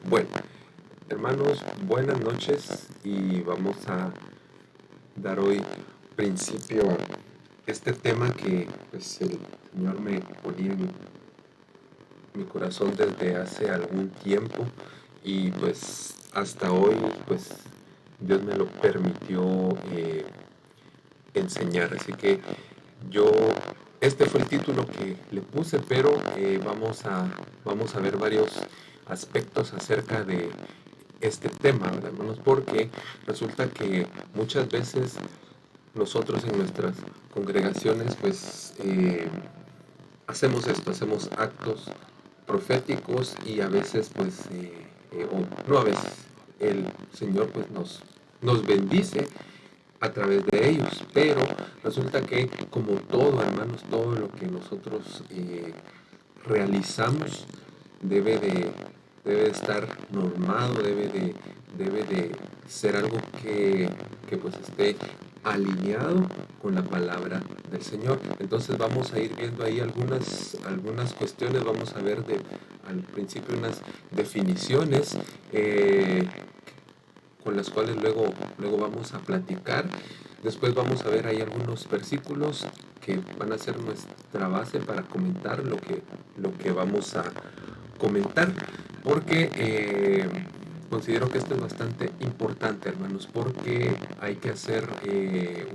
Bueno, hermanos, buenas noches y vamos a dar hoy principio a este tema que pues el Señor me ponía en mi corazón desde hace algún tiempo y pues hasta hoy pues Dios me lo permitió enseñar. Así que yo, este fue el título que le puse, pero vamos a ver varios aspectos acerca de este tema, ¿verdad, hermanos? Porque resulta que muchas veces nosotros en nuestras congregaciones, pues hacemos esto, hacemos actos proféticos y a veces, pues, o no a veces, el Señor pues nos bendice a través de ellos, pero resulta que como todo, hermanos, todo lo que nosotros realizamos debe de, debe de estar normado, debe de ser algo que pues esté alineado con la palabra del Señor. Entonces vamos a ir viendo ahí algunas cuestiones, vamos a ver al principio unas definiciones con las cuales luego vamos a platicar. Después vamos a ver ahí algunos versículos que van a ser nuestra base para comentar lo que vamos a comentar, porque considero que esto es bastante importante, hermanos, porque hay que hacer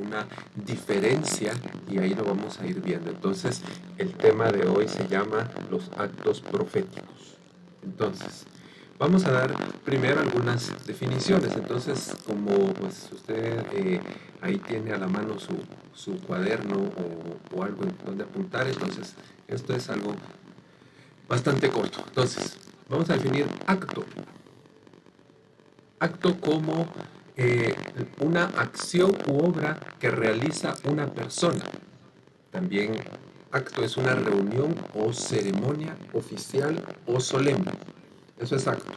una diferencia y ahí lo vamos a ir viendo. Entonces, el tema de hoy se llama los actos proféticos. Entonces, vamos a dar primero algunas definiciones. Entonces, como pues usted ahí tiene a la mano su cuaderno o algo en donde apuntar, entonces esto es algo bastante corto. Entonces, vamos a definir acto. Acto como una acción u obra que realiza una persona. También acto es una reunión o ceremonia oficial o solemne. Eso es acto.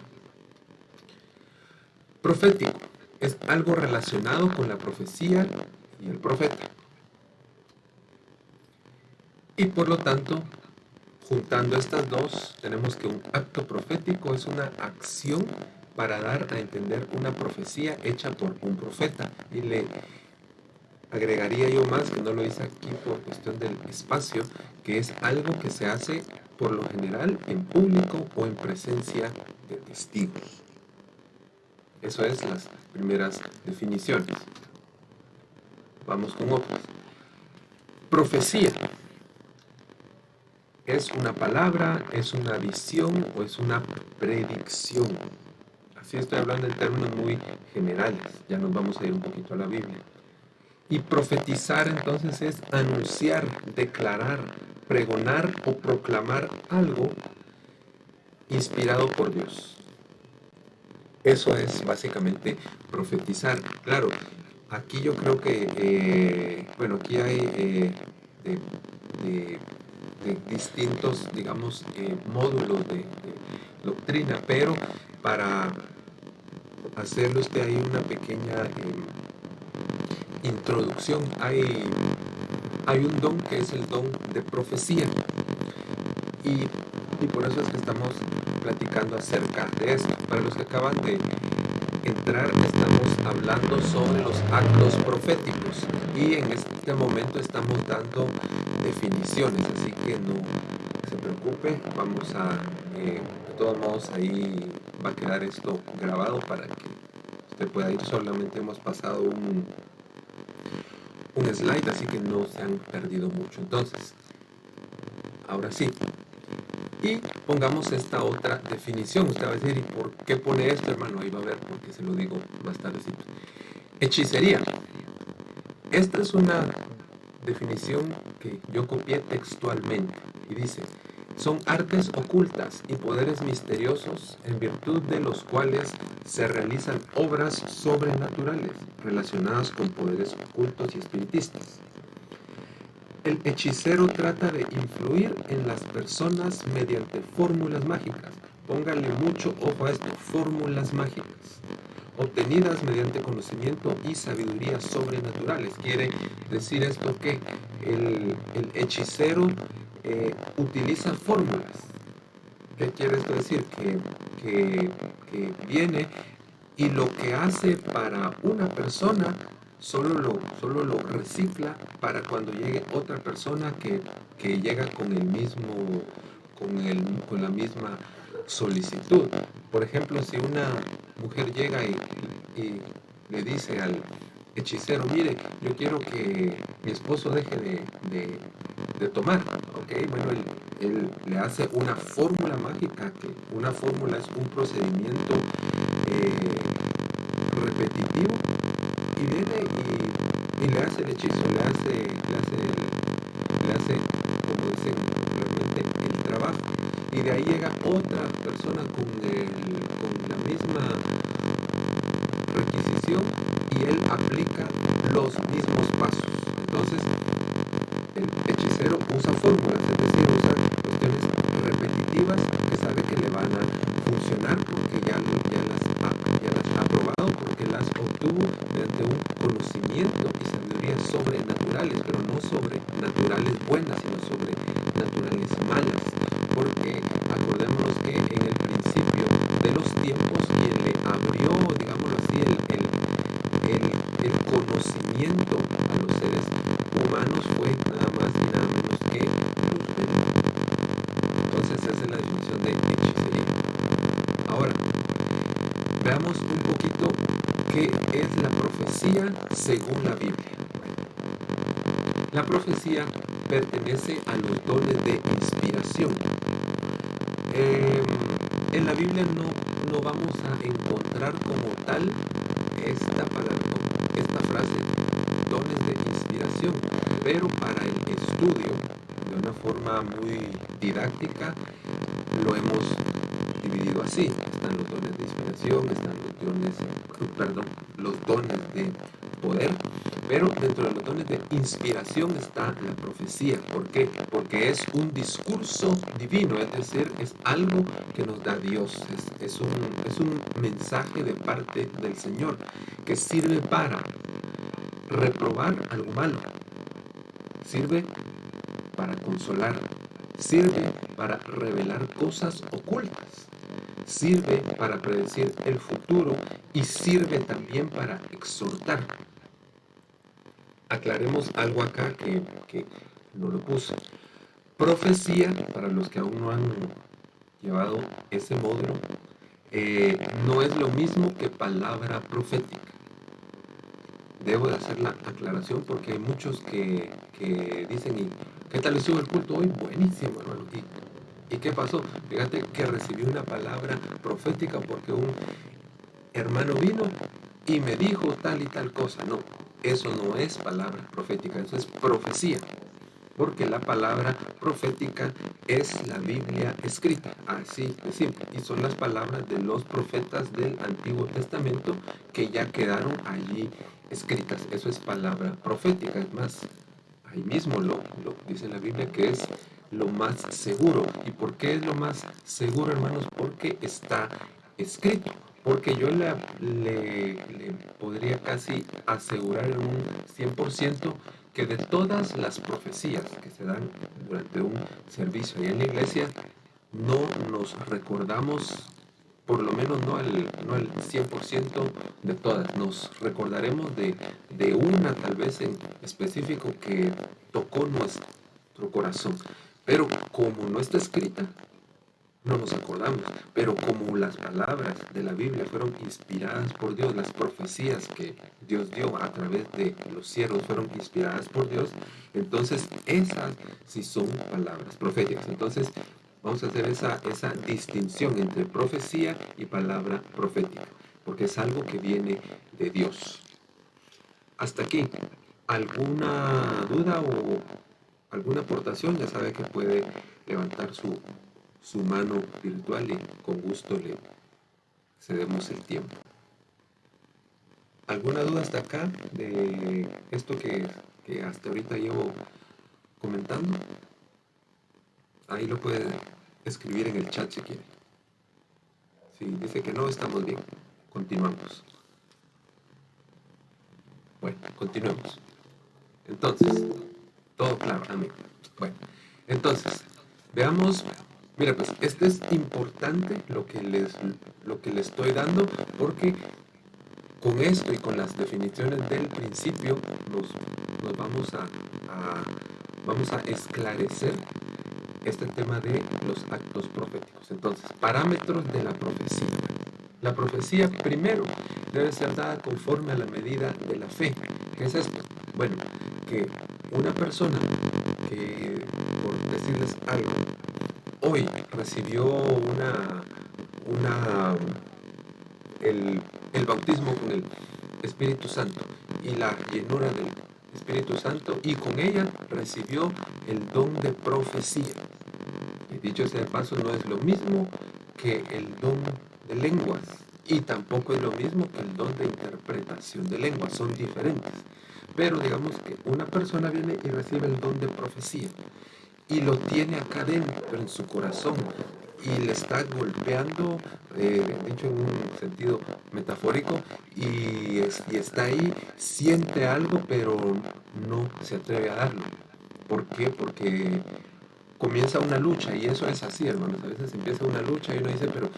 Profético es algo relacionado con la profecía y el profeta. Y por lo tanto, juntando estas dos, tenemos que un acto profético es una acción para dar a entender una profecía hecha por un profeta. Y le agregaría yo más, que no lo hice aquí por cuestión del espacio, que es algo que se hace por lo general en público o en presencia de testigos. Eso es las primeras definiciones. Vamos con otras. Profecía. ¿Es una palabra, es una visión o es una predicción? Así estoy hablando en términos muy generales. Ya nos vamos a ir un poquito a la Biblia. Y profetizar entonces es anunciar, declarar, pregonar o proclamar algo inspirado por Dios. Eso es básicamente profetizar. Claro, aquí yo creo que, bueno, aquí hay de distintos, digamos, módulos de doctrina, pero para hacerle usted ahí una pequeña introducción, hay un don que es el don de profecía y por eso es que estamos platicando acerca de esto. Para los que acaban de entrar, estamos hablando sobre los actos proféticos y en este momento estamos dando definiciones, así que no se preocupe, vamos a, de todos modos ahí va a quedar esto grabado para que usted pueda ir. Solamente hemos pasado un slide, así que no se han perdido mucho. Entonces, ahora sí, y pongamos esta otra definición. Usted va a decir, ¿y por qué pone esto, hermano? Ahí va a ver, porque se lo digo más tardecito. Hechicería. Esta es una definición que yo copié textualmente y dice: son artes ocultas y poderes misteriosos en virtud de los cuales se realizan obras sobrenaturales relacionadas con poderes ocultos y espiritistas. El hechicero trata de influir en las personas mediante fórmulas mágicas. Póngale mucho ojo a esto, fórmulas mágicas, obtenidas mediante conocimiento y sabiduría sobrenaturales. Quiere decir esto que el hechicero utiliza fórmulas. ¿Qué quiere esto decir? Que que viene y lo que hace para una persona solo lo recicla para cuando llegue otra persona que llega con el mismo, con la misma solicitud. Por ejemplo, si una mujer llega y le dice al hechicero, mire, yo quiero que mi esposo deje de tomar, ¿ok? Bueno, él le hace una fórmula mágica, que una fórmula es un procedimiento repetitivo, y viene y le hace el hechizo, le hace, como dicen realmente, el trabajo. Y de ahí llega otra persona con la misma requisición y él aplica los mismos pasos. Entonces, el hechicero usa fórmulas, es decir, usa cuestiones repetitivas que sabe que le van a funcionar porque ya las ha probado, porque las obtuvo mediante un conocimiento y sabiduría sobrenaturales, pero no sobrenaturales buenas, sino sobrenaturales malas. Porque acordémonos que en el principio de los tiempos quien le abrió, digámoslo así, el conocimiento a los seres humanos fue nada más y nada menos que Luz Bendita. Entonces esa es la definición de hechicería. Ahora, veamos un poquito qué es la profecía según la Biblia. La profecía pertenece a los dones de inspiración. En la Biblia no vamos a encontrar como tal esta palabra, esta frase, dones de inspiración, pero para el estudio, de una forma muy didáctica, lo hemos dividido así. Están los dones de inspiración, están los dones de poder, pero dentro de los dones de inspiración está la profecía. ¿Por qué? Porque es un discurso divino, es decir, es algo que nos da Dios, es un mensaje de parte del Señor que sirve para reprobar algo malo, sirve para consolar, sirve para revelar cosas ocultas, sirve para predecir el futuro y sirve también para exhortar. Aclaremos algo acá que no lo puse. Profecía, para los que aún no han llevado ese módulo, no es lo mismo que palabra profética. Debo de hacer la aclaración porque hay muchos que dicen, ¿y qué tal estuvo el culto hoy? Buenísimo, hermano. ¿Y qué pasó? Fíjate que recibí una palabra profética porque un hermano vino y me dijo tal y tal cosa. No, eso no es palabra profética, eso es profecía. Porque la palabra profética es la Biblia escrita, así de simple. Y son las palabras de los profetas del Antiguo Testamento que ya quedaron allí escritas. Eso es palabra profética. Es más, ahí mismo lo dice la Biblia que es lo más seguro. ¿Y por qué es lo más seguro, hermanos? Porque está escrito. Porque yo le podría casi asegurar en un 100% que de todas las profecías que se dan durante un servicio ahí en la iglesia, no nos recordamos, por lo menos no el 100% de todas, nos recordaremos de una tal vez en específico que tocó nuestro corazón, pero como no está escrita, no nos acordamos, pero como las palabras de la Biblia fueron inspiradas por Dios, las profecías que Dios dio a través de los siervos fueron inspiradas por Dios, entonces esas sí son palabras proféticas. Entonces vamos a hacer esa distinción entre profecía y palabra profética, porque es algo que viene de Dios. Hasta aquí, ¿alguna duda o alguna aportación? Ya sabe que puede levantar su mano virtual y con gusto le cedemos el tiempo. ¿Alguna duda hasta acá de esto que hasta ahorita llevo comentando? Ahí lo puede escribir en el chat si quiere. Si dice que no, estamos bien. Continuamos. Bueno, continuemos. Entonces, todo claro, amén. Bueno, entonces, veamos Mira, pues este es importante lo que les estoy dando, porque con esto y con las definiciones del principio nos vamos a esclarecer este tema de los actos proféticos. Entonces, parámetros de la profecía. La profecía primero debe ser dada conforme a la medida de la fe. ¿Qué es esto? Bueno, que una persona que, por decirles algo, hoy recibió una, el bautismo con el Espíritu Santo y la llenura del Espíritu Santo, y con ella recibió el don de profecía. Y dicho sea de paso, no es lo mismo que el don de lenguas, y tampoco es lo mismo que el don de interpretación de lenguas, son diferentes. Pero digamos que una persona viene y recibe el don de profecía y lo tiene acá dentro en su corazón y le está golpeando, dicho en un sentido metafórico, y está ahí, siente algo, pero no se atreve a darlo. ¿Por qué? Porque comienza una lucha, y eso es así, hermanos. A veces empieza una lucha y uno dice, pero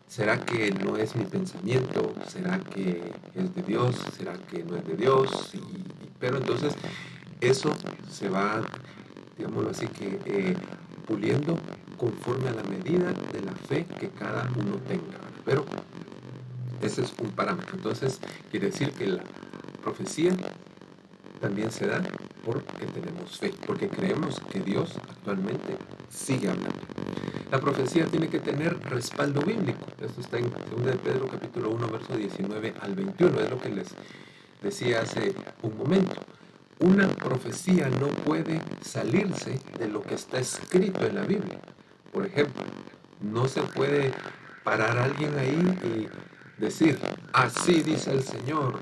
¿será que no es mi pensamiento? ¿Será que es de Dios? ¿Será que no es de Dios? Pero entonces eso se va, digámoslo así, que puliendo conforme a la medida de la fe que cada uno tenga. Pero ese es un parámetro. Entonces quiere decir que la profecía también se da porque tenemos fe, porque creemos que Dios actualmente sigue hablando. La profecía tiene que tener respaldo bíblico. Esto está en 2 de Pedro capítulo 1, verso 19 al 21. Es lo que les decía hace un momento. Una profecía no puede salirse de lo que está escrito en la Biblia. Por ejemplo, no se puede parar alguien ahí y decir, así dice el Señor,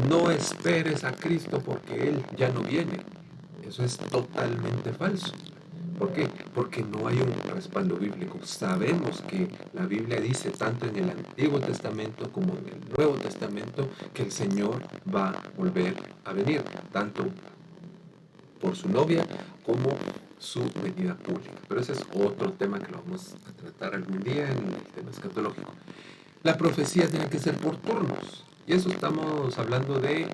no esperes a Cristo porque Él ya no viene. Eso es totalmente falso. ¿Por qué? Porque no hay un respaldo bíblico. Sabemos que la Biblia dice tanto en el Antiguo Testamento como en el Nuevo Testamento que el Señor va a volver a venir, tanto por su novia como su venida pública. Pero ese es otro tema que lo vamos a tratar algún día en el tema escatológico. La profecía tiene que ser por turnos. Y eso estamos hablando de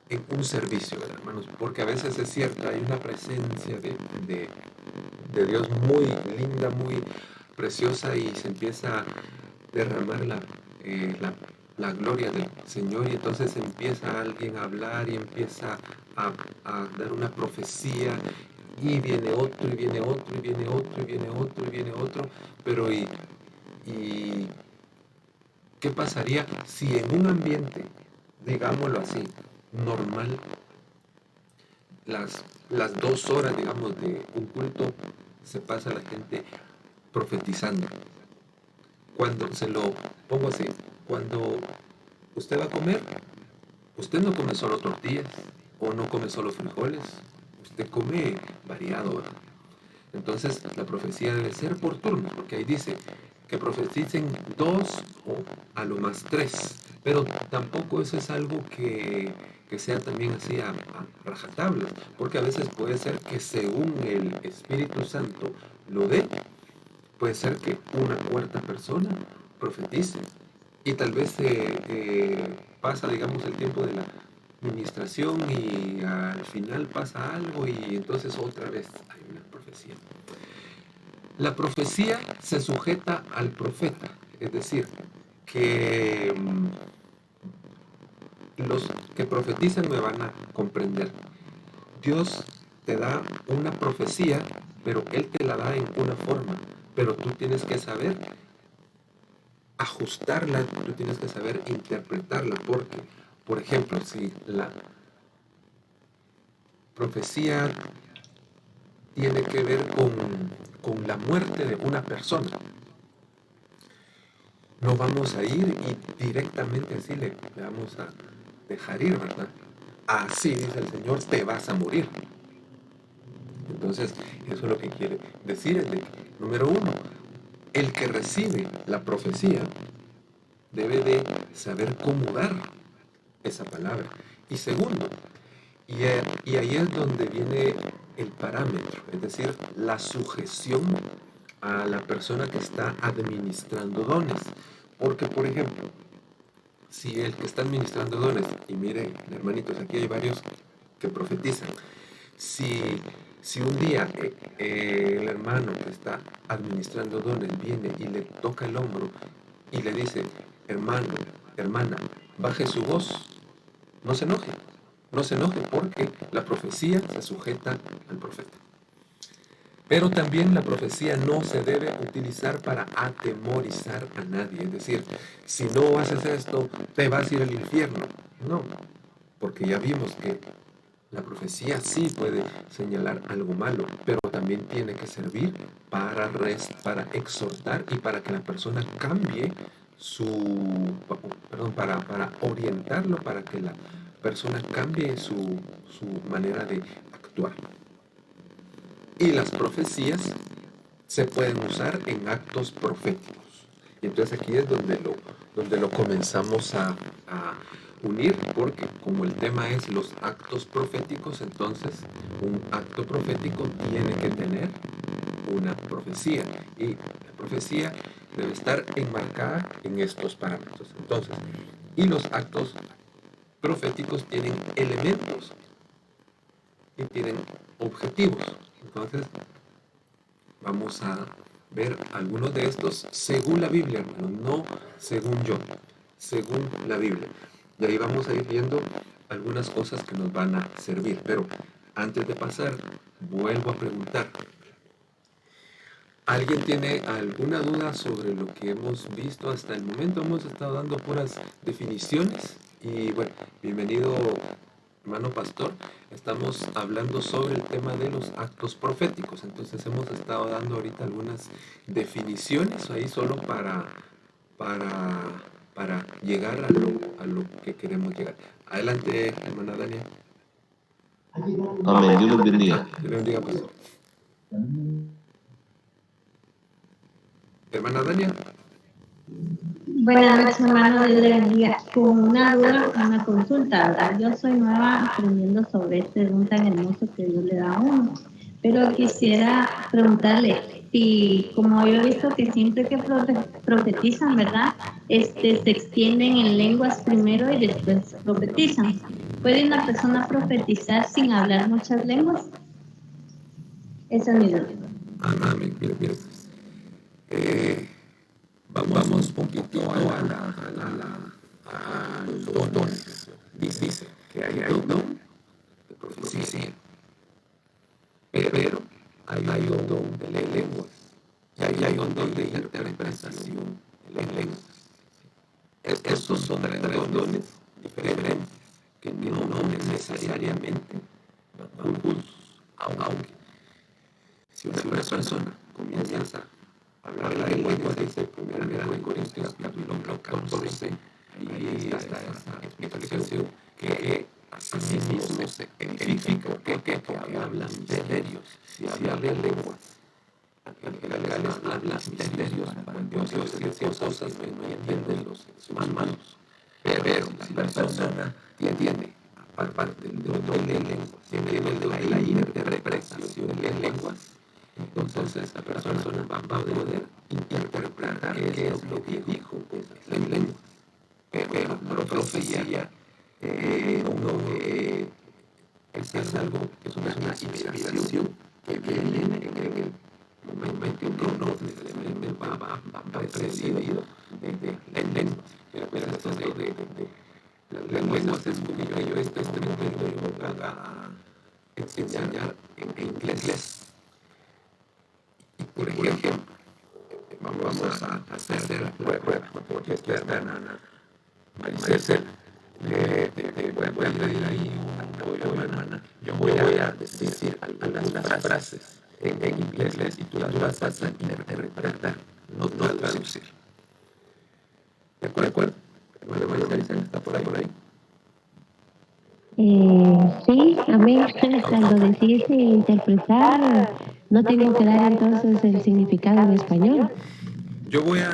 en un servicio, ¿verdad, hermanos? Porque a veces es cierto, hay una presencia de Dios muy linda, muy preciosa, y se empieza a derramar la gloria del Señor, y entonces empieza alguien a hablar y empieza a dar una profecía, y viene otro, y viene otro, y viene otro, y viene otro, y viene otro, pero y ¿qué pasaría si en un ambiente, digámoslo así, normal, las 2 horas, digamos, de un culto, se pasa la gente profetizando? Cuando se lo pongo así, cuando usted va a comer, usted no come solo tortillas o no come solo frijoles, usted come variado, ¿verdad? Entonces la profecía debe ser por turnos, porque ahí dice que profeticen 2 o a lo más 3, pero tampoco eso es algo que sea también así a rajatabla, porque a veces puede ser que según el Espíritu Santo lo dé, puede ser que una cuarta persona profetice, y tal vez pasa, digamos, el tiempo de la administración y al final pasa algo y entonces otra vez hay una profecía. La profecía se sujeta al profeta, es decir, que los que profetizan me van a comprender. Dios te da una profecía, pero Él te la da en una forma, pero tú tienes que saber ajustarla, tú tienes que saber interpretarla, porque, por ejemplo, si la profecía tiene que ver con la muerte de una persona, no vamos a ir y directamente así le vamos a dejar ir, ¿verdad? Así dice el Señor, te vas a morir. Entonces, eso es lo que quiere decir, es de que, número uno, el que recibe la profecía debe de saber cómo dar esa palabra. Y segundo, y ahí es donde viene el parámetro, es decir, la sujeción a la persona que está administrando dones. Porque, por ejemplo, si el que está administrando dones, y miren, hermanitos, aquí hay varios que profetizan, si un día el hermano que está administrando dones viene y le toca el hombro y le dice, hermano, hermana, baje su voz, no se enoje, no se enoje porque la profecía se sujeta al profeta. Pero también la profecía no se debe utilizar para atemorizar a nadie. Es decir, si no haces esto, te vas a ir al infierno. No, porque ya vimos que la profecía sí puede señalar algo malo, pero también tiene que servir para exhortar y para que la persona cambie para orientarlo, para que la persona cambie su manera de actuar. Y las profecías se pueden usar en actos proféticos. Y entonces aquí es donde lo comenzamos a unir, porque como el tema es los actos proféticos, entonces un acto profético tiene que tener una profecía. Y la profecía debe estar enmarcada en estos parámetros. Entonces, y los actos proféticos tienen elementos y tienen objetivos. Entonces, vamos a ver algunos de estos según la Biblia, hermano, no según yo, según la Biblia. Y ahí vamos a ir viendo algunas cosas que nos van a servir. Pero antes de pasar, vuelvo a preguntar. ¿Alguien tiene alguna duda sobre lo que hemos visto hasta el momento? Hemos estado dando puras definiciones. Y bueno, bienvenido, hermano pastor. Estamos hablando sobre el tema de los actos proféticos. Entonces hemos estado dando ahorita algunas definiciones ahí solo para llegar a lo que queremos llegar. Adelante, hermana Dania. Amén. Dios les bendiga. Dios le bendiga, pastor. Hermana Dania. Buenas noches, hermano, Dios le bendiga. Con una duda, una consulta, ¿verdad? Yo soy nueva aprendiendo sobre este don tan hermoso que Dios le da a uno. Pero quisiera preguntarle, si como yo he visto que siempre que profetizan, ¿verdad? Se extienden en lenguas primero y después profetizan. ¿Puede una persona profetizar sin hablar muchas lenguas? Esa es mi duda. Amén. Mira. Vamos un poquito a los dones. Dice que hay un don de profecía, pero hay un don de lenguas y hay un don de interpretación en lenguas. Estos son tres dones diferentes que no necesariamente van juntos, aunque si una persona comienza a hablar la lengua, dice 1 Corintios capítulo 14, y está esa explicación que así mismo se edifica, porque hablan misterios. Si hablan lenguas angelicales, hablan misterios para Dios decir cosas que no entienden los humanos. Pero si la persona tiene, aparte del don de lenguas, tiene el de la interpretación de lenguas, entonces la persona va a poder interpretar qué es lo que dijo en lengua. Pero la profecía es algo que es una inspiración que viene en el momento en que no necesariamente va precedido de lenguas. Pero esto de las lenguas es porque yo voy a enseñar en inglés. Y por ejemplo, vamos a hacer la prueba, porque está Ana Maricel, voy a pedir ahí un apoyo, hermana. Yo voy a decir algunas frases en inglés y tú las vas a interpretar, no traducir. ¿De acuerdo? Hermana Maricel, ¿está por ahí? Sí, amén. Cuando decís interpretar, no tengo que dar entonces el significado en español. Yo voy a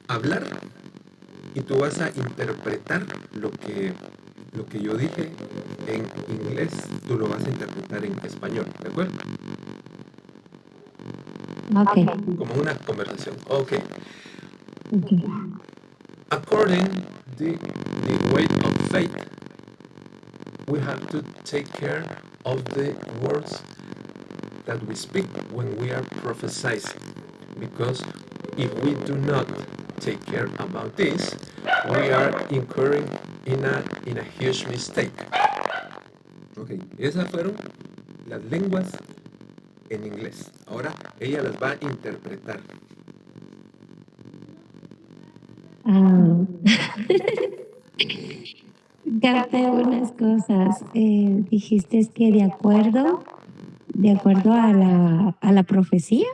hablar y tú vas a interpretar lo que yo dije en inglés, tú lo vas a interpretar en español, ¿de acuerdo? Okay. Como una conversación. Ok. Okay. According the way of faith, we have to take care of the words that we speak when we are prophesying, because if we do not take care about this, we are incurring in a huge mistake. Ok, esas fueron las lenguas en inglés. Ahora ella las va a interpretar. Ah, capté unas cosas. Dijiste que de acuerdo a la profecía,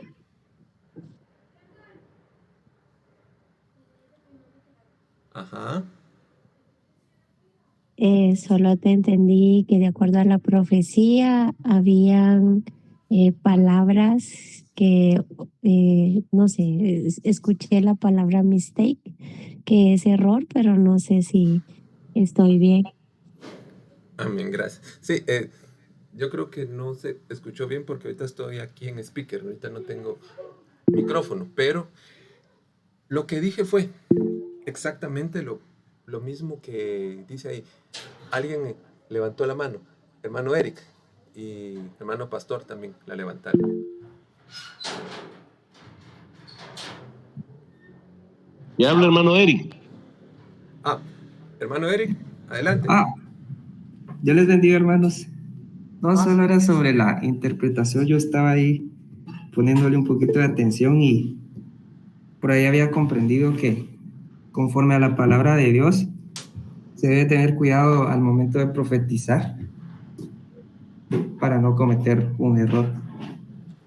Ajá. solo te entendí que de acuerdo a la profecía habían palabras que, no sé, escuché la palabra mistake, que es error, pero no sé si estoy bien. Amén, gracias. Sí, yo creo que no se escuchó bien porque ahorita estoy aquí en speaker, ahorita no tengo micrófono, pero lo que dije fue exactamente lo mismo que dice ahí. Alguien levantó la mano, hermano Eric, y hermano Pastor también la levantaron. Y habla hermano Eric. Ah, hermano Eric, adelante. Yo les bendiga, hermanos. No solo era sobre la interpretación, yo estaba ahí poniéndole un poquito de atención y por ahí había comprendido que conforme a la palabra de Dios se debe tener cuidado al momento de profetizar para no cometer un error.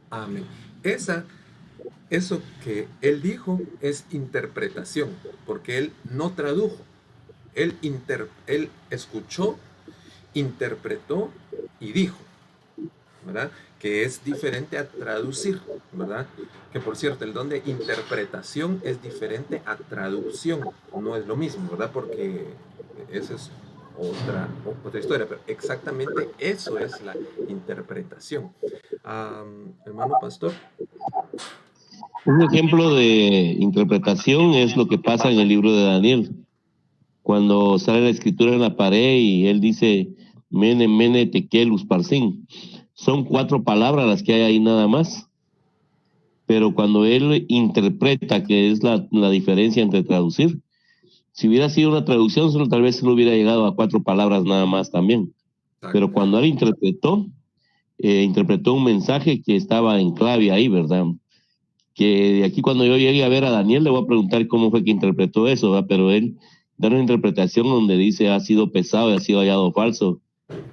Amén. Eso que él dijo es interpretación, porque él no tradujo. Él escuchó, interpretó y dijo, ¿verdad? Que es diferente a traducir, ¿verdad? Que por cierto, el don de interpretación es diferente a traducción, no es lo mismo, ¿verdad? Porque esa es otra historia, pero exactamente eso es la interpretación. Hermano Pastor. Un ejemplo de interpretación es lo que pasa en el libro de Daniel. Cuando sale la escritura en la pared y él dice, mene, mene, tekel, usparsin. Son 4 palabras las que hay ahí nada más. Pero cuando él interpreta, que es la diferencia entre traducir, si hubiera sido una traducción, solo tal vez se lo hubiera llegado a 4 palabras nada más también. Pero cuando él interpretó un mensaje que estaba en clave ahí, ¿verdad? Que de aquí cuando yo llegue a ver a Daniel le voy a preguntar cómo fue que interpretó eso, ¿verdad? Pero él da una interpretación donde dice ha sido pesado y ha sido hallado falso,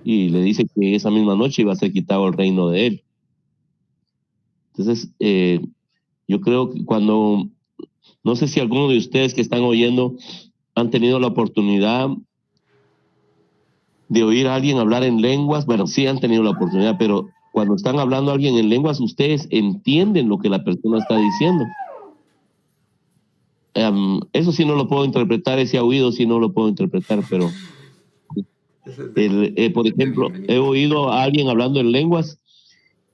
y le dice que esa misma noche iba a ser quitado el reino de él. Entonces, yo creo que no sé si alguno de ustedes que están oyendo han tenido la oportunidad de oír a alguien hablar en lenguas. Bueno, sí han tenido la oportunidad, pero cuando están hablando a alguien en lenguas, ustedes entienden lo que la persona está diciendo. Eso sí no lo puedo interpretar, ese oído sí no lo puedo interpretar, pero por ejemplo, he oído a alguien hablando en lenguas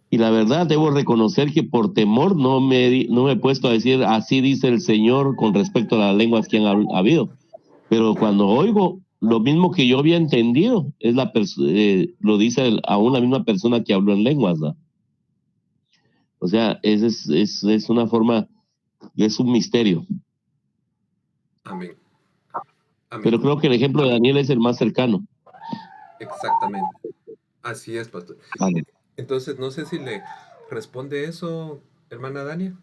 y la verdad debo reconocer que por temor no me he puesto a decir así dice el Señor con respecto a las lenguas que han habido, pero cuando oigo lo mismo que yo había entendido, lo dice aún la misma persona que habló en lenguas, ¿no? O sea, es una forma, es un misterio. Amén. Amén. Pero creo que el ejemplo de Daniel es el más cercano. Exactamente. Así es, pastor. Vale. Entonces, no sé si le responde eso, hermana Dania.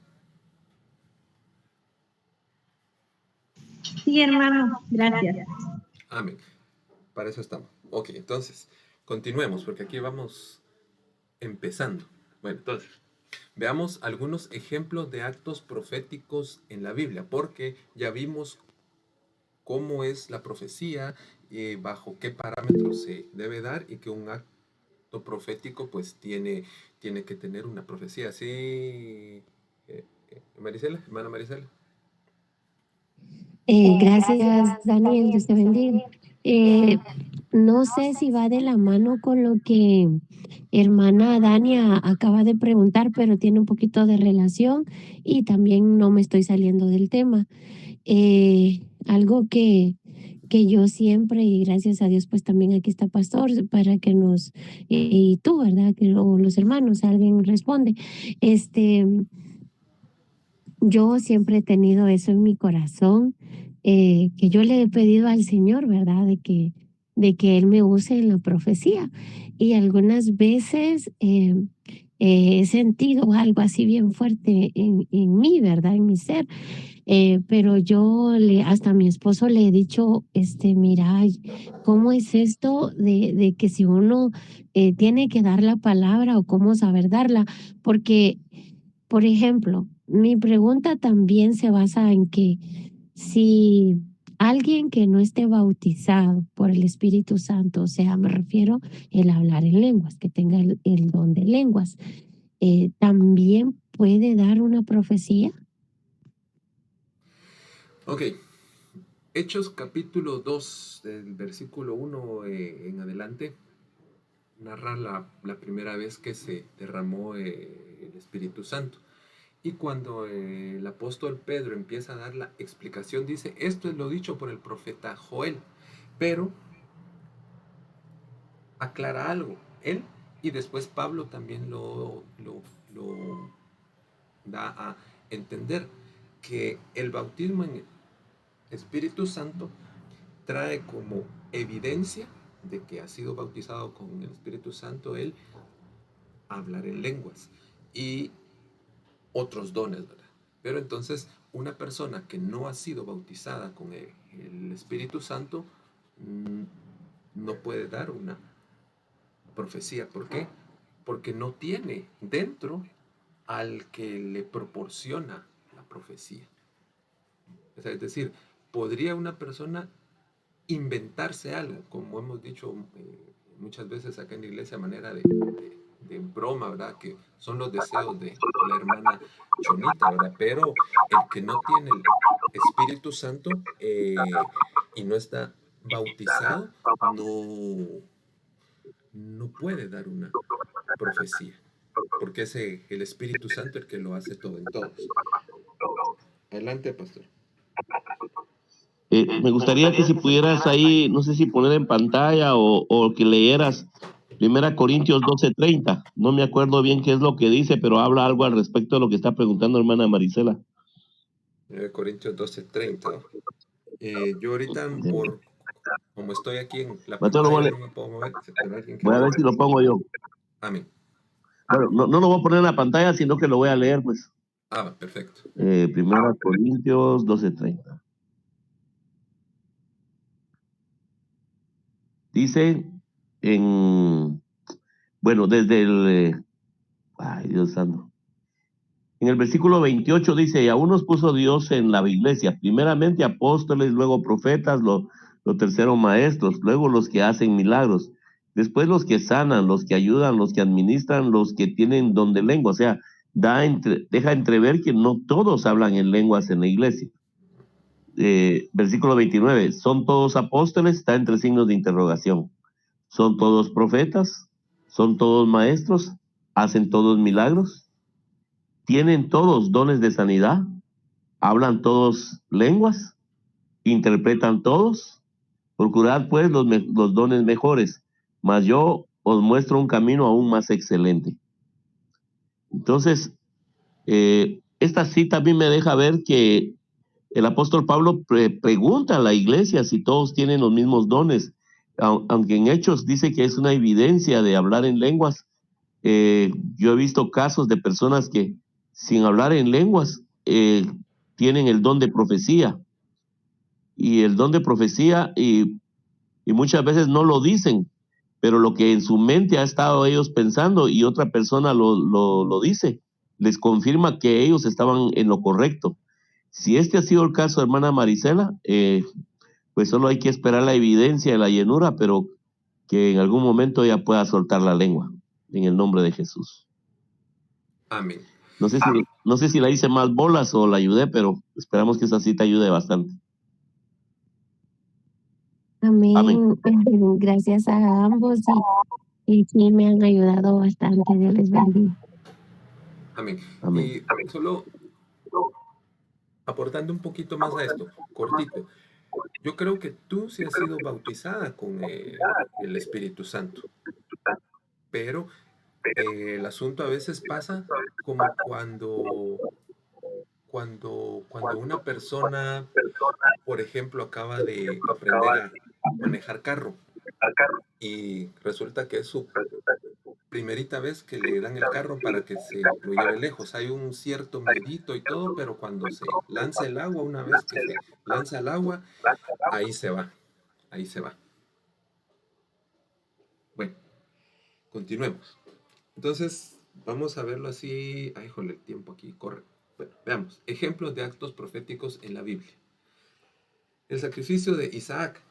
Sí, hermano, gracias. Amén. Para eso estamos. Ok, entonces, continuemos, porque aquí vamos empezando. Bueno, entonces, veamos algunos ejemplos de actos proféticos en la Biblia, porque ya vimos cómo es la profecía, bajo qué parámetros se debe dar y que un acto profético pues tiene que tener una profecía. ¿Sí, Marisela, hermana Marisela? Gracias, Daniel, Dios te bendiga. No sé si va de la mano con lo que hermana Dania acaba de preguntar, pero tiene un poquito de relación y también no me estoy saliendo del tema. Algo que yo siempre, y gracias a Dios, pues también aquí está Pastor para que nos, y tú, ¿verdad? O los hermanos, alguien responde. Yo siempre he tenido eso en mi corazón, que yo le he pedido al Señor, ¿verdad? De que Él me use en la profecía. Y algunas veces he sentido algo así bien fuerte en mí, ¿verdad? En mi ser. Pero hasta a mi esposo le he dicho, mira, ¿cómo es esto de que si uno tiene que dar la palabra o cómo saber darla? Porque por ejemplo, mi pregunta también se basa en que si alguien que no esté bautizado por el Espíritu Santo, o sea, me refiero el hablar en lenguas, que tenga el don de lenguas, también puede dar una profecía. Ok. Hechos capítulo 2, del versículo 1 en adelante, narra la primera vez que se derramó el Espíritu Santo. Y cuando el apóstol Pedro empieza a dar la explicación, dice, esto es lo dicho por el profeta Joel. Pero aclara algo, él y después Pablo también lo da a entender, que el bautismo en el Espíritu Santo trae como evidencia de que ha sido bautizado con el Espíritu Santo el hablar en lenguas y otros dones, ¿verdad? Pero entonces una persona que no ha sido bautizada con el Espíritu Santo no puede dar una profecía. ¿Por qué? Porque no tiene dentro al que le proporciona la profecía. O sea, es decir, podría una persona inventarse algo, como hemos dicho muchas veces acá en la iglesia, a manera de broma, ¿verdad? Que son los deseos de la hermana Chonita, ¿verdad? Pero el que no tiene el Espíritu Santo y no está bautizado, no puede dar una profecía, porque es el Espíritu Santo el que lo hace todo en todos. Adelante, pastor. Me gustaría que si pudieras ahí, no sé si poner en pantalla o que leyeras 1 Corintios 12:30. No me acuerdo bien qué es lo que dice, pero habla algo al respecto de lo que está preguntando hermana Marisela. 1 Corintios 12:30. Yo ahorita, como estoy aquí en la Mateo, pantalla, no me puedo mover, pero alguien que voy a lo ver lea. si lo pongo yo. Amén. Bueno, no lo voy a poner en la pantalla, sino que lo voy a leer, pues. Perfecto. 1 Corintios 12:30. Dice desde el... ay, Dios santo. En el versículo 28 dice, y aún nos puso Dios en la iglesia, primeramente apóstoles, luego profetas, lo tercero maestros, luego los que hacen milagros, después los que sanan, los que ayudan, los que administran, los que tienen don de lengua. O sea, deja entrever que no todos hablan en lenguas en la iglesia. Versículo 29, ¿son todos apóstoles? Está entre signos de interrogación. ¿Son todos profetas? ¿Son todos maestros? ¿Hacen todos milagros? ¿Tienen todos dones de sanidad? ¿Hablan todos lenguas? ¿Interpretan todos? Procurad pues los dones mejores, mas yo os muestro un camino aún más excelente. Entonces, esta cita a mí me deja ver que el apóstol Pablo pregunta a la iglesia si todos tienen los mismos dones, aunque en Hechos dice que es una evidencia de hablar en lenguas. Yo he visto casos de personas que sin hablar en lenguas tienen el don de profecía, y el don de profecía y muchas veces no lo dicen, pero lo que en su mente ha estado ellos pensando y otra persona lo dice, les confirma que ellos estaban en lo correcto. Si este ha sido el caso, hermana Marisela, pues solo hay que esperar la evidencia de la llenura, pero que en algún momento ella pueda soltar la lengua, en el nombre de Jesús. Amén. No sé si la hice más bolas o la ayudé, pero esperamos que esa cita ayude bastante. Amén. Gracias a ambos y sí me han ayudado bastante. Dios les bendiga. Amén. Amén. Y solo aportando un poquito más a esto, cortito. Yo creo que tú sí has sido bautizada con el Espíritu Santo, pero el asunto a veces pasa como cuando una persona, por ejemplo, acaba de aprender a manejar carro y resulta que es su primerita vez que le dan el carro para que se lo lleve lejos. Hay un cierto miedito y todo, pero cuando se lanza el agua, una vez que se lanza el agua, ahí se va, ahí se va. Bueno, continuemos. Entonces, vamos a verlo así. Ay, jole, el tiempo aquí corre. Bueno, veamos. Ejemplos de actos proféticos en la Biblia. El sacrificio de Isaac.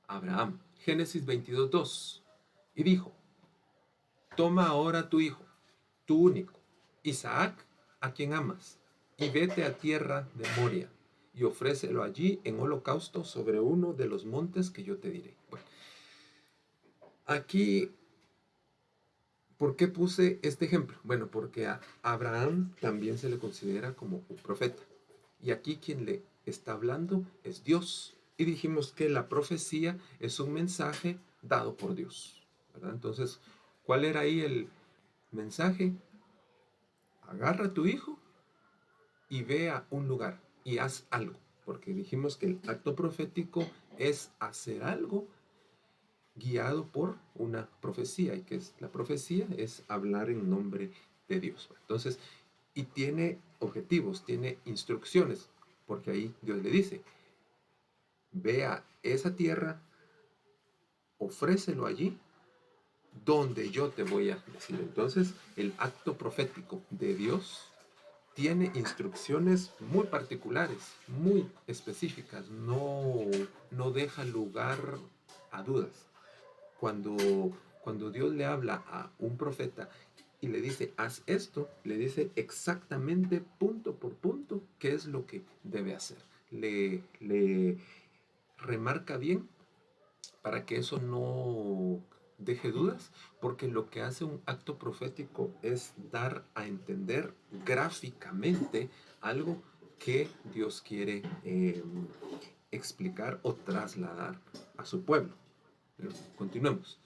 Abraham. Génesis 22:2. Y dijo, toma ahora tu hijo, tu único, Isaac, a quien amas, y vete a tierra de Moria, y ofrécelo allí en holocausto sobre uno de los montes que yo te diré. Bueno, aquí, ¿por qué puse este ejemplo? Bueno, porque a Abraham también se le considera como un profeta. Y aquí quien le está hablando es Dios. Y dijimos que la profecía es un mensaje dado por Dios, ¿verdad? Entonces, ¿cuál era ahí el mensaje? Agarra a tu hijo y ve a un lugar y haz algo. Porque dijimos que el acto profético es hacer algo guiado por una profecía. ¿Y que es la profecía? Es hablar en nombre de Dios. Entonces, y tiene objetivos, tiene instrucciones, porque ahí Dios le dice, ve a esa tierra, ofrécelo allí, donde yo te voy a decir. Entonces, el acto profético de Dios tiene instrucciones muy particulares, muy específicas, no deja lugar a dudas. Cuando Dios le habla a un profeta y le dice, haz esto, le dice exactamente punto por punto qué es lo que debe hacer. Le remarca bien para que eso no deje dudas, porque lo que hace un acto profético es dar a entender gráficamente algo que Dios quiere explicar o trasladar a su pueblo. Continuemos.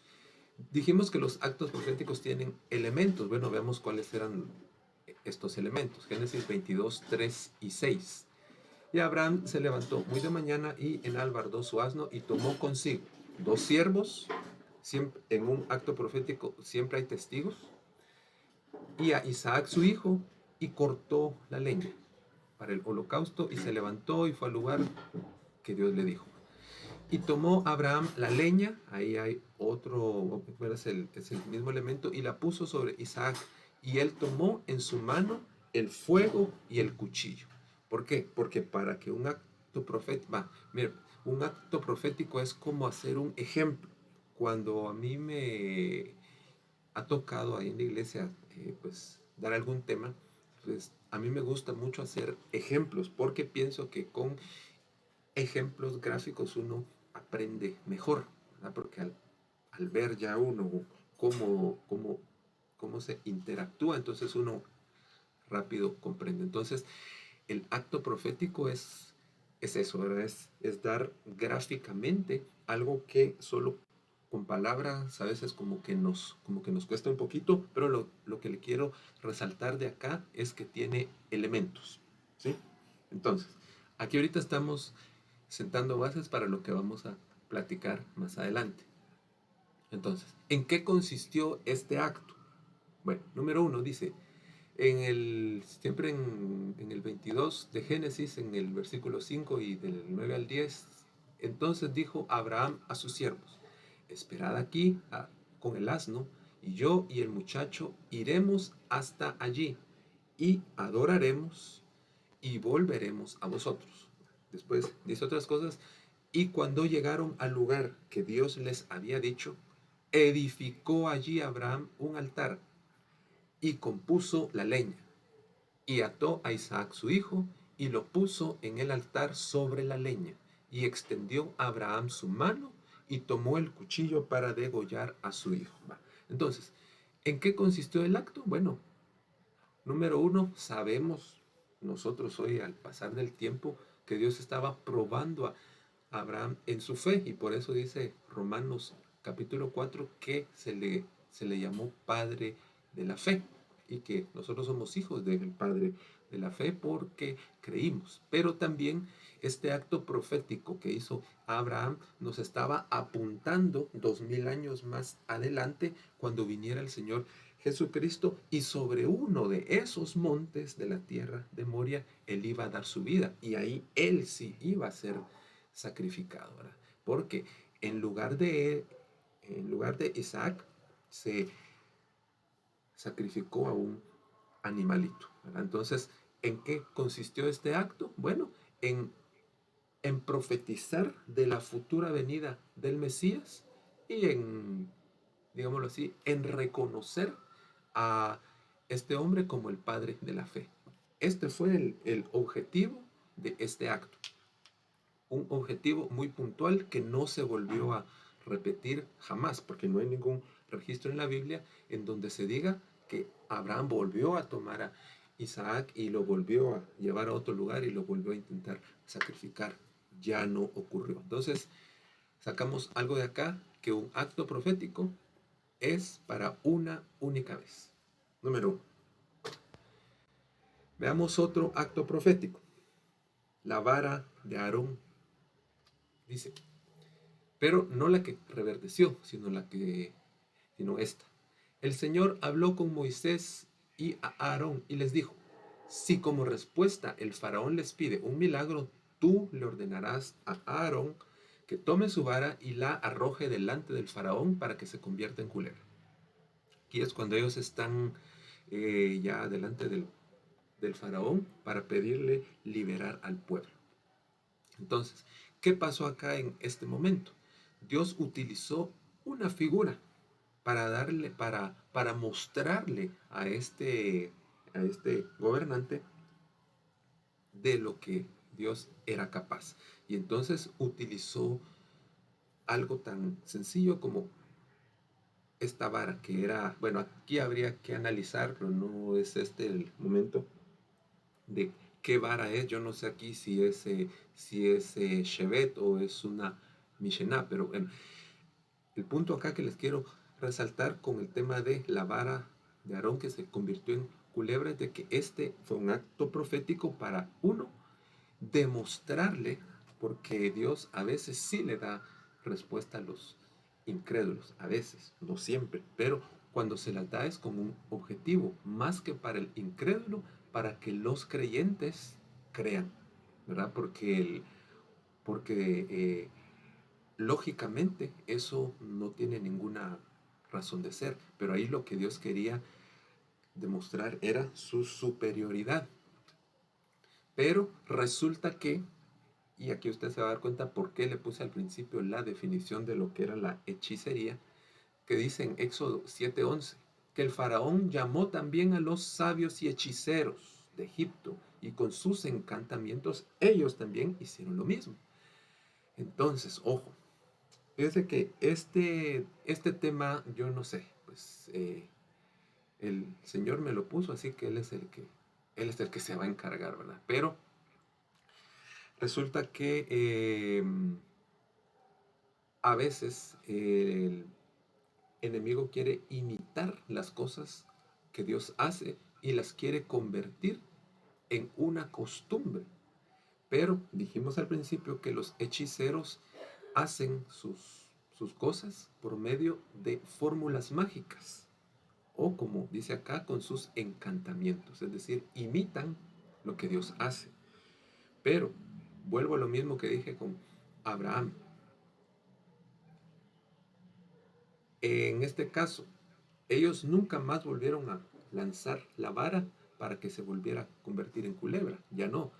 Dijimos que los actos proféticos tienen elementos. Bueno, veamos cuáles eran estos elementos. Génesis 22, 3 y 6. Y Abraham se levantó muy de mañana y enalbardó su asno y tomó consigo 2 siervos. Siempre, en un acto profético siempre hay testigos. Y a Isaac su hijo, y cortó la leña para el holocausto y se levantó y fue al lugar que Dios le dijo. Y tomó Abraham la leña, ahí hay otro, es el mismo elemento, y la puso sobre Isaac. Y él tomó en su mano el fuego y el cuchillo. ¿Por qué? Porque para que un acto profético, un acto profético es como hacer un ejemplo. Cuando a mí me ha tocado ahí en la iglesia, pues, dar algún tema, pues a mí me gusta mucho hacer ejemplos, porque pienso que con ejemplos gráficos uno aprende mejor, ¿verdad? Porque al ver ya uno cómo se interactúa, entonces uno rápido comprende. Entonces, el acto profético es eso, ¿verdad? Es dar gráficamente algo que solo con palabras a veces como que nos cuesta un poquito, pero lo que le quiero resaltar de acá es que tiene elementos, ¿sí? Entonces, aquí ahorita estamos sentando bases para lo que vamos a platicar más adelante. Entonces, ¿en qué consistió este acto? Bueno, número 1 dice, siempre en el 22 de Génesis, en el versículo 5 y del 9 al 10, entonces dijo Abraham a sus siervos, esperad aquí con el asno, y yo y el muchacho iremos hasta allí, y adoraremos, y volveremos a vosotros. Después dice otras cosas, y cuando llegaron al lugar que Dios les había dicho, edificó allí Abraham un altar, y compuso la leña, y ató a Isaac su hijo, y lo puso en el altar sobre la leña, y extendió a Abraham su mano y tomó el cuchillo para degollar a su hijo. Entonces, ¿en qué consistió el acto? Bueno, número uno, sabemos nosotros hoy al pasar del tiempo que Dios estaba probando a Abraham en su fe, y por eso dice Romanos capítulo 4 que se le llamó padre de la fe, y que nosotros somos hijos del padre de la fe porque creímos. Pero también este acto profético que hizo Abraham nos estaba apuntando 2000 años más adelante, cuando viniera el Señor Jesucristo, y sobre uno de esos montes de la tierra de Moria él iba a dar su vida, y ahí él sí iba a ser sacrificado, ¿verdad? Porque en lugar de Isaac se sacrificó a un animalito, ¿verdad? Entonces, ¿en qué consistió este acto? Bueno, en profetizar de la futura venida del Mesías, y en, digámoslo así, en reconocer a este hombre como el padre de la fe. Este fue el objetivo de este acto. Un objetivo muy puntual que no se volvió a repetir jamás, porque no hay ningún registro en la Biblia en donde se diga que Abraham volvió a tomar a Isaac y lo volvió a llevar a otro lugar y lo volvió a intentar sacrificar. Ya no ocurrió. Entonces, sacamos algo de acá, que un acto profético es para una única vez. Número 1. Veamos otro acto profético. La vara de Aarón. Dice, pero no la que reverdeció, sino esta. El Señor habló con Moisés y a Aarón y les dijo, si como respuesta el faraón les pide un milagro, tú le ordenarás a Aarón que tome su vara y la arroje delante del faraón para que se convierta en culebra. Aquí es cuando ellos están ya delante del faraón para pedirle liberar al pueblo. Entonces, ¿qué pasó acá en este momento? Dios utilizó una figura para mostrarle a este gobernante de lo que Dios era capaz. Y entonces utilizó algo tan sencillo como esta vara, que era, bueno, aquí habría que analizar, pero no es este el momento de qué vara es. Yo no sé aquí si es Shevet o es una Mishnah, pero bueno, el punto acá que les quiero resaltar con el tema de la vara de Aarón que se convirtió en culebra es de que este fue un acto profético para uno, demostrarle, porque Dios a veces sí le da respuesta a los incrédulos, a veces, no siempre, pero cuando se las da es con un objetivo, más que para el incrédulo, para que los creyentes crean, ¿verdad? Porque lógicamente eso no tiene ninguna razón de ser, pero ahí lo que Dios quería demostrar era su superioridad. Pero resulta que, y aquí usted se va a dar cuenta por qué le puse al principio la definición de lo que era la hechicería, que dice en Éxodo 7:11, que el faraón llamó también a los sabios y hechiceros de Egipto, y con sus encantamientos ellos también hicieron lo mismo. Entonces, ojo, fíjese que este tema, yo no sé, pues el Señor me lo puso, así que Él es el que se va a encargar, ¿verdad? Pero resulta que a veces el enemigo quiere imitar las cosas que Dios hace y las quiere convertir en una costumbre. Pero dijimos al principio que los hechiceros hacen sus cosas por medio de fórmulas mágicas, o como dice acá, con sus encantamientos, es decir, imitan lo que Dios hace. Pero vuelvo a lo mismo que dije con Abraham. En este caso, ellos nunca más volvieron a lanzar la vara para que se volviera a convertir en culebra, ya no.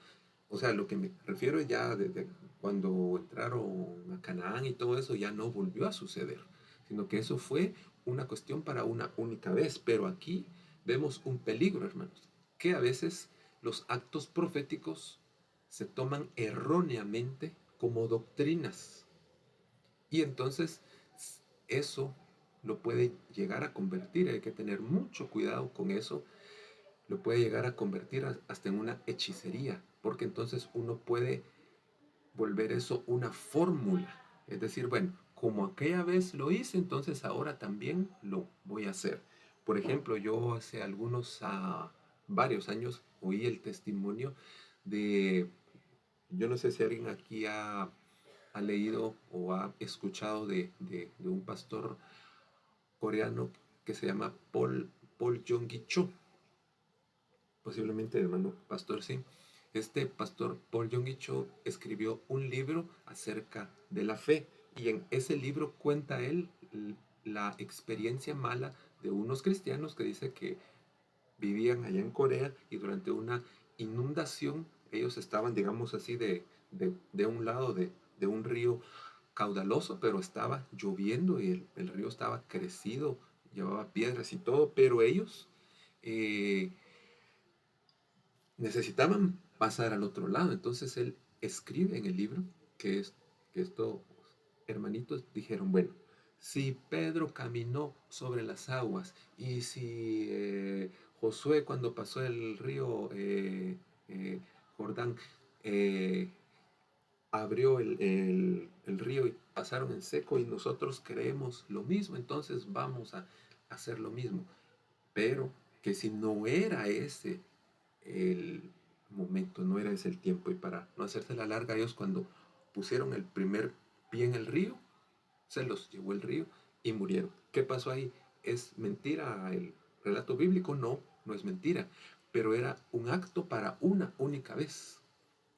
O sea, lo que me refiero ya desde cuando entraron a Canaán y todo eso, ya no volvió a suceder, sino que eso fue una cuestión para una única vez. Pero aquí vemos un peligro, hermanos, que a veces los actos proféticos se toman erróneamente como doctrinas. Y entonces eso lo puede llegar a convertir, hay que tener mucho cuidado con eso, lo puede llegar a convertir hasta en una hechicería, porque entonces uno puede volver eso una fórmula. Es decir, bueno, como aquella vez lo hice, entonces ahora también lo voy a hacer. Por ejemplo, yo hace varios años oí el testimonio de, yo no sé si alguien aquí ha leído o ha escuchado de un pastor coreano que se llama Paul Yonggi Cho. Posiblemente, hermano pastor, sí. Este pastor Paul Yonggi Cho escribió un libro acerca de la fe, y en ese libro cuenta él la experiencia mala de unos cristianos que dice que vivían allá en Corea, y durante una inundación ellos estaban, digamos así, de un lado de un río caudaloso, pero estaba lloviendo y el río estaba crecido, llevaba piedras y todo, pero ellos eh, necesitaban pasar al otro lado. Entonces él escribe en el libro que estos hermanitos dijeron, bueno, si Pedro caminó sobre las aguas, y si Josué cuando pasó el río Jordán abrió el río y pasaron en seco, y nosotros creemos lo mismo, entonces vamos a hacer lo mismo. Pero que si no era ese el momento, no era ese el tiempo, y para no hacerse la larga, ellos cuando pusieron el primer pie en el río, se los llevó el río y murieron. ¿Qué pasó ahí? ¿Es mentira el relato bíblico? No, no es mentira, pero era un acto para una única vez.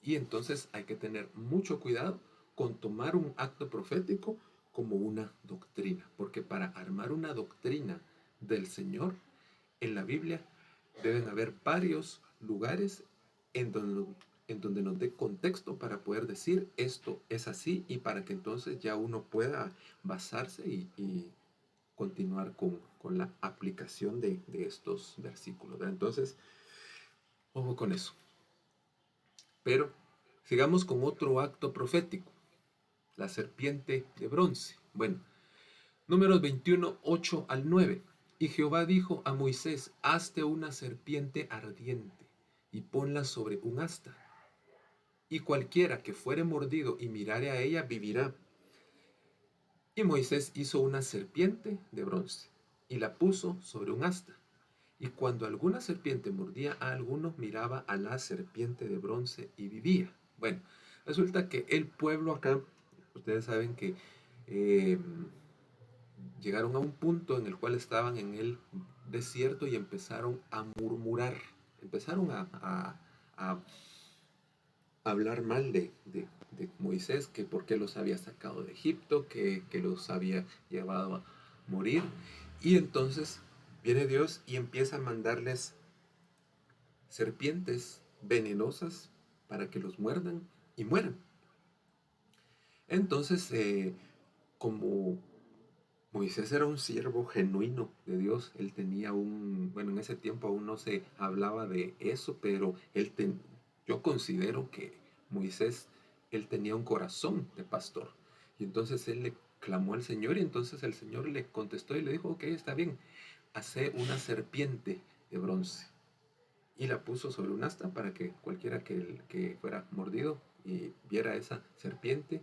Y entonces hay que tener mucho cuidado con tomar un acto profético como una doctrina, porque para armar una doctrina del Señor en la Biblia deben haber varios lugares en donde nos dé contexto para poder decir esto es así, y para que entonces ya uno pueda basarse y continuar con la aplicación de estos versículos, ¿verdad? Entonces, ojo con eso. Pero sigamos con otro acto profético, la serpiente de bronce. Bueno, Números 21, 8 al 9. Y Jehová dijo a Moisés, hazte una serpiente ardiente y ponla sobre un asta, y cualquiera que fuere mordido y mirare a ella vivirá. Y Moisés hizo una serpiente de bronce y la puso sobre un asta. Y cuando alguna serpiente mordía a alguno, miraba a la serpiente de bronce y vivía. Bueno, resulta que el pueblo acá, ustedes saben que llegaron a un punto en el cual estaban en el desierto y empezaron a murmurar, empezaron a hablar mal de Moisés, que por qué los había sacado de Egipto, que los había llevado a morir. Y entonces viene Dios y empieza a mandarles serpientes venenosas para que los muerdan y mueran. Entonces, como Moisés era un siervo genuino de Dios, él tenía bueno, en ese tiempo aún no se hablaba de eso, pero yo considero que Moisés, él tenía un corazón de pastor. Y entonces él le clamó al Señor, y entonces el Señor le contestó y le dijo, ok, está bien, hace una serpiente de bronce. Y la puso sobre un asta para que cualquiera que fuera mordido y viera esa serpiente,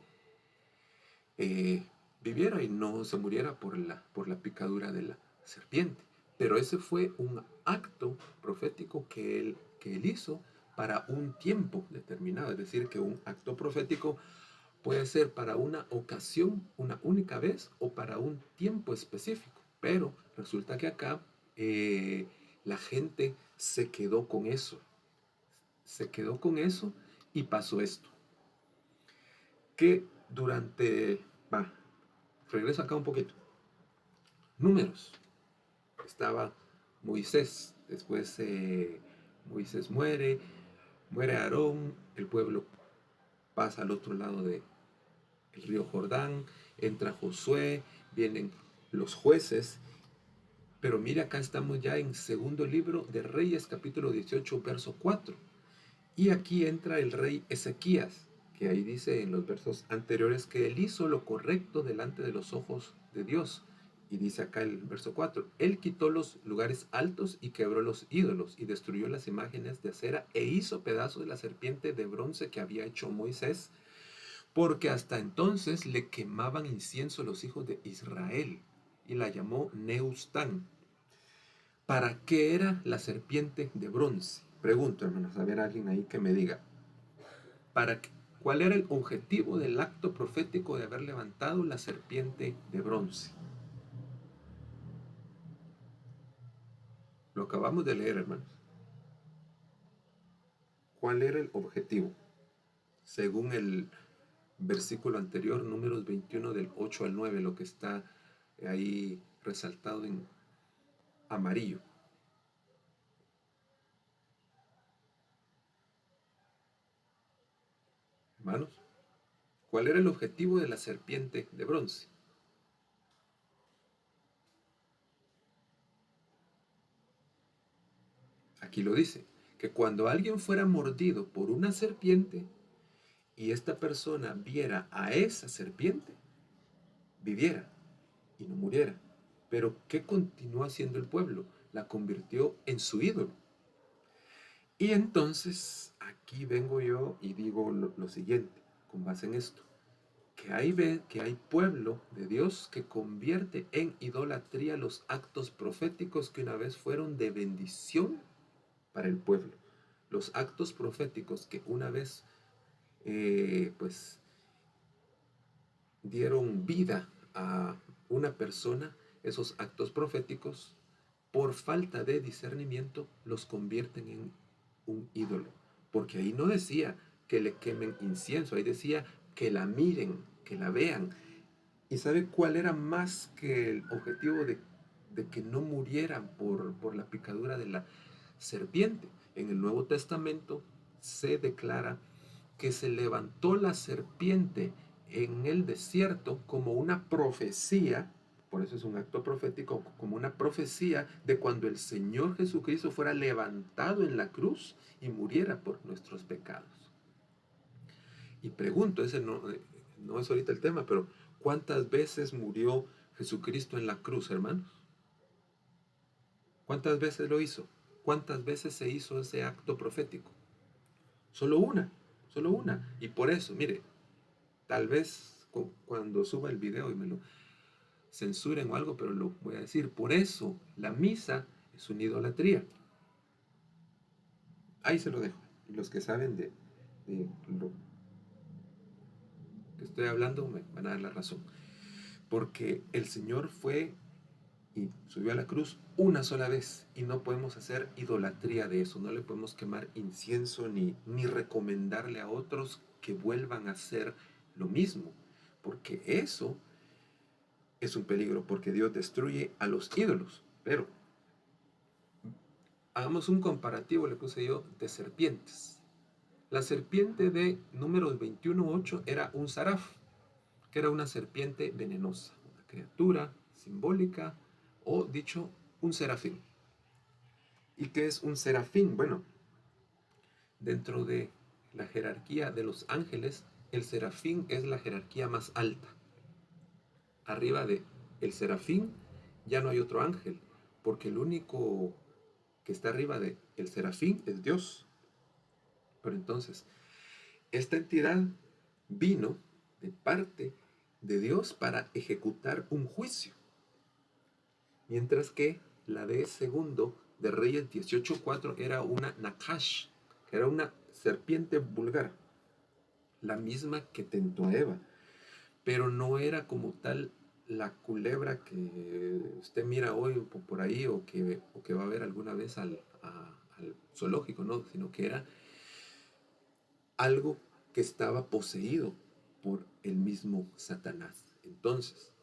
viviera y no se muriera por la picadura de la serpiente. Pero ese fue un acto profético que él hizo para un tiempo determinado. Es decir, que un acto profético puede ser para una ocasión, una única vez, o para un tiempo específico. Pero resulta que acá la gente se quedó con eso. Se quedó con eso y pasó esto. Que regreso acá un poquito. Números. Estaba Moisés. Después Moisés muere Aarón, el pueblo pasa al otro lado del río Jordán, entra Josué, vienen los jueces. Pero mira, acá estamos ya en segundo libro de Reyes, capítulo 18, verso 4. Y aquí entra el rey Ezequías. que ahí dice en los versos anteriores que él hizo lo correcto delante de los ojos de Dios. Y dice acá el verso 4, él quitó los lugares altos y quebró los ídolos y destruyó las imágenes de acera e hizo pedazos de la serpiente de bronce que había hecho Moisés, porque hasta entonces le quemaban incienso los hijos de Israel, y la llamó Neustán. ¿Para qué era la serpiente de bronce? Pregunto, hermanos, a ver alguien ahí que me diga. ¿Cuál era el objetivo del acto profético de haber levantado la serpiente de bronce? Lo acabamos de leer, hermanos. ¿Cuál era el objetivo? Según el versículo anterior, Números 21 del 8 al 9, lo que está ahí resaltado en amarillo. Hermanos, ¿cuál era el objetivo de la serpiente de bronce? Aquí lo dice, que cuando alguien fuera mordido por una serpiente y esta persona viera a esa serpiente, viviera y no muriera. Pero ¿qué continuó haciendo el pueblo? La convirtió en su ídolo. Y entonces aquí vengo yo y digo lo siguiente, con base en esto, que hay pueblo de Dios que convierte en idolatría los actos proféticos que una vez fueron de bendición para el pueblo. Los actos proféticos que una vez pues dieron vida a una persona, esos actos proféticos, por falta de discernimiento, los convierten en un ídolo. Porque ahí no decía que le quemen incienso, ahí decía que la miren, que la vean. ¿Y sabe cuál era más que el objetivo de que no murieran por la picadura de la serpiente? En el Nuevo Testamento se declara que se levantó la serpiente en el desierto como una profecía, por eso es un acto profético, como una profecía de cuando el Señor Jesucristo fuera levantado en la cruz y muriera por nuestros pecados. Y pregunto, ese no es ahorita el tema, pero ¿cuántas veces murió Jesucristo en la cruz, hermanos? ¿Cuántas veces lo hizo? ¿Cuántas veces se hizo ese acto profético? Solo una. Y por eso, mire, tal vez cuando suba el video y me lo censuren o algo, pero lo voy a decir. Por eso la misa es una idolatría. Ahí se lo dejo. Y los que saben de lo que estoy hablando me van a dar la razón. Porque el Señor fue y subió a la cruz una sola vez y no podemos hacer idolatría de eso. No le podemos quemar incienso ni recomendarle a otros que vuelvan a hacer lo mismo. Porque eso es un peligro, porque Dios destruye a los ídolos. Pero hagamos un comparativo, le puse yo, de serpientes. La serpiente de Números 21:8 era un saraf, que era una serpiente venenosa, una criatura simbólica, o dicho, un serafín. ¿Y qué es un serafín? Bueno, dentro de la jerarquía de los ángeles, el serafín es la jerarquía más alta. Arriba de el serafín ya no hay otro ángel, porque el único que está arriba de el serafín es Dios. Pero entonces, esta entidad vino de parte de Dios para ejecutar un juicio, mientras que la de segundo de Reyes 18:4 era una Nakash, que era una serpiente vulgar, la misma que tentó a Eva, pero no era como tal la culebra que usted mira hoy por ahí o que va a ver alguna vez al zoológico, no, sino que era algo que estaba poseído por el mismo Satanás. Entonces,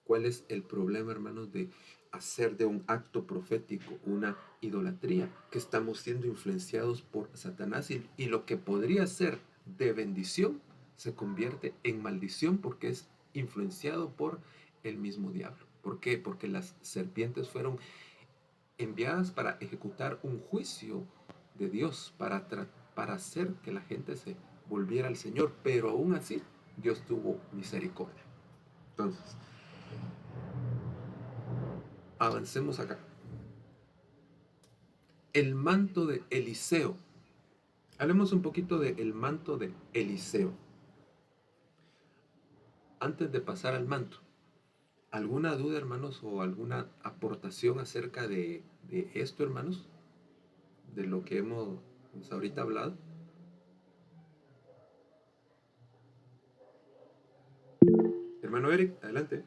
¿cuál es el problema, hermanos, de hacer de un acto profético una idolatría? Que estamos siendo influenciados por Satanás y lo que podría ser de bendición se convierte en maldición porque es influenciado por el mismo diablo. ¿Por qué? Porque las serpientes fueron enviadas para ejecutar un juicio de Dios, para hacer que la gente se volviera al Señor, pero aún así Dios tuvo misericordia. Entonces, avancemos acá. El manto de Eliseo. Hablemos un poquito del manto de Eliseo. Antes de pasar al manto, ¿alguna duda, hermanos, o alguna aportación acerca de esto, hermanos? De lo que hemos ahorita hablado. Hermano Eric, adelante.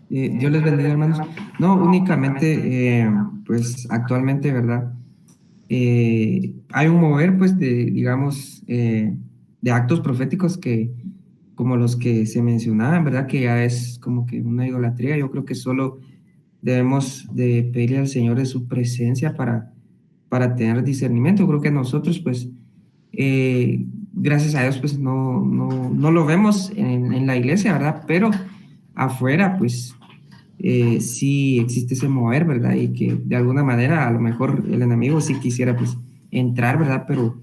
Dios les bendiga, hermanos. No, únicamente, pues actualmente, ¿verdad? Hay un mover, pues, digamos, de actos proféticos que, como los que se mencionaban, ¿verdad? Que ya es como que una idolatría. Yo creo que solo debemos de pedirle al Señor de su presencia para tener discernimiento. Creo que nosotros, pues, gracias a Dios, pues, no lo vemos en la iglesia, ¿verdad? Pero afuera, pues, sí existe ese mover, ¿verdad? Y que de alguna manera a lo mejor el enemigo sí quisiera pues entrar, ¿verdad? Pero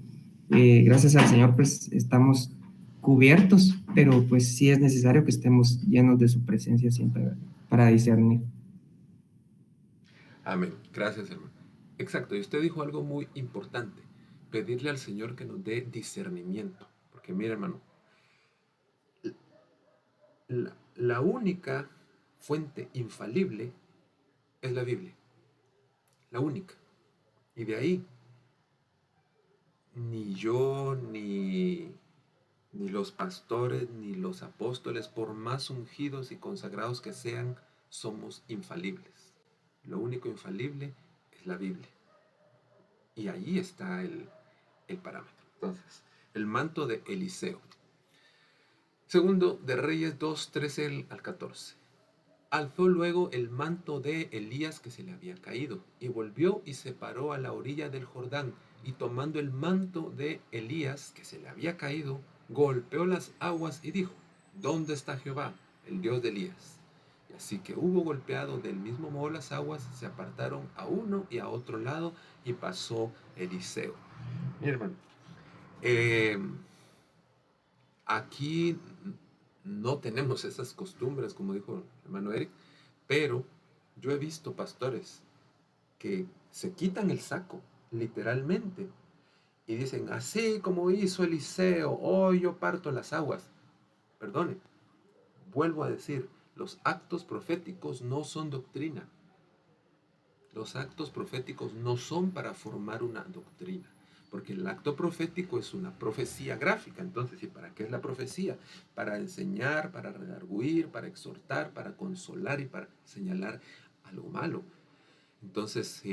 gracias al Señor pues estamos cubiertos, pero pues sí es necesario que estemos llenos de su presencia siempre, ¿verdad? Para discernir. Amén. Gracias, hermano. Exacto. Y usted dijo algo muy importante. Pedirle al Señor que nos dé discernimiento. Porque mira, hermano, la única fuente infalible es la Biblia. La única. Y de ahí, ni yo, ni los pastores, ni los apóstoles, por más ungidos y consagrados que sean, somos infalibles. Lo único infalible es la Biblia. Y ahí está el parámetro. Entonces, el manto de Eliseo. Segundo de Reyes 2, 13 al 14. Alzó luego el manto de Elías que se le había caído, y volvió y se paró a la orilla del Jordán, y tomando el manto de Elías que se le había caído, golpeó las aguas y dijo: ¿Dónde está Jehová, el Dios de Elías? Y así que hubo golpeado del mismo modo las aguas, se apartaron a uno y a otro lado, y pasó Eliseo. Mi hermano, aquí no tenemos esas costumbres, como dijo el hermano Eric, pero yo he visto pastores que se quitan el saco, literalmente, y dicen: así como hizo Eliseo, hoy yo parto las aguas. Perdone, vuelvo a decir, los actos proféticos no son doctrina. Los actos proféticos no son para formar una doctrina, porque el acto profético es una profecía gráfica. Entonces, ¿y para qué es la profecía? Para enseñar, para redarguir, para exhortar, para consolar y para señalar algo malo. Entonces,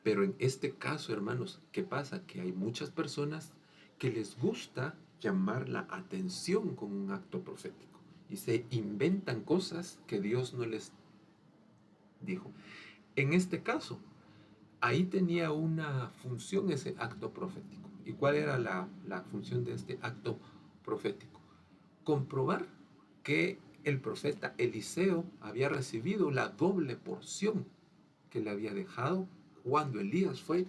pero en este caso, hermanos, ¿qué pasa? Que hay muchas personas que les gusta llamar la atención con un acto profético y se inventan cosas que Dios no les dijo. En este caso, ahí tenía una función ese acto profético. ¿Y cuál era la función de este acto profético? Comprobar que el profeta Eliseo había recibido la doble porción que le había dejado cuando Elías fue